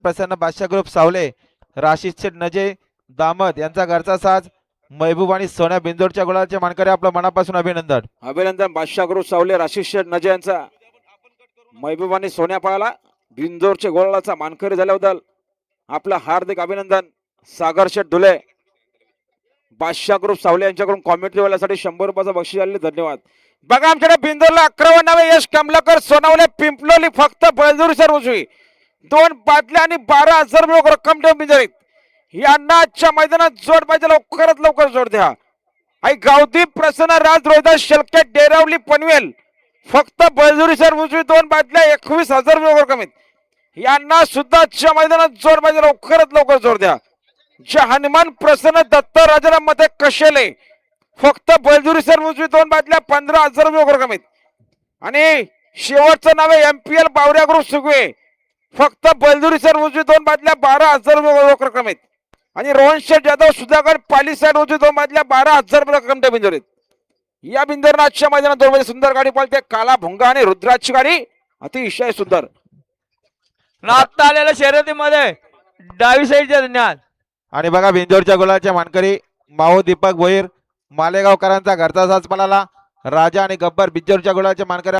प्रसन्न बादशाह ग्रुप सावले, राशिद शेठ नजे दामद यांचा घरचा साज महबूब आणि सोन्या बिंदोडच्या गुलाचे मानकरी आपलं मनापासून अभिनंदन. अभिनंदन बादशाह ग्रुप सावले राशिद शेठ नजे यांचा महबूब आणि सोन्या पाळाला बिंदोरचे गोळाचा मानकरी झाल्याबद्दल आपलं हार्दिक अभिनंदन. सागर शेठ धुले बादशाह ग्रुप सावले यांच्याकडून कॉमेंट्री वाल्यासाठी 100 रुपयाचं बक्षीस आलेले धन्यवाद. बघा आमच्याकडे बिंदोरला 11 नावे यश कमलाकर सोनावले पिंपलोली फक्त बळजोरी सर उजवी 2 बादल्या आणि 12,000 रक्कम ठेवून बिंदोरीत यांना आजच्या मैदानात जोड पाहिजे. लवकर जोड द्या. आई गावदीप प्रसन्न राज रोहिदास शेलके डेरावली पनवेल फक्त बळजोरी सर उजवी 2 बादल्या 21,000 रक्कम यांना सुद्धा आजच्या मैदानात जोड पाहिजे. लवकर जोड द्या. जे हनुमान प्रसन्न दत्त राजाराम मध्ये कशेले फक्त बळजुरी सर उजवी 2 बादल्या 15,000 रक्कम आणि शेवटचं नाव आहे MPL बावऱ्या ग्रुप सुगवे फक्त बळजुरी सर उजवी 2 बादल्या 12,000 रक्कम आणि रोहन शेठ जाधव सुधाकर पाली साईड उजवी 2 बादल्या 12,000 रक्कम त्या बिंदोरीत. या बिंदोरनं आजच्या मैदानात 2 मध्ये सुंदर गाडी पळते. काला भुंगा आणि रुद्राची गाडी अतिशय सुंदर. आता आलेल्या शर्यतीमध्ये डावी साईडच्या धन्यवाद. आणि बघा बिंदोरच्या गुलाचे मानकरी माओ दीपक भोईर मालेगावकरांचा घरचा साज पळाला. राजा आणि गब्बर बिंदोरच्या गुलाचे मानकरी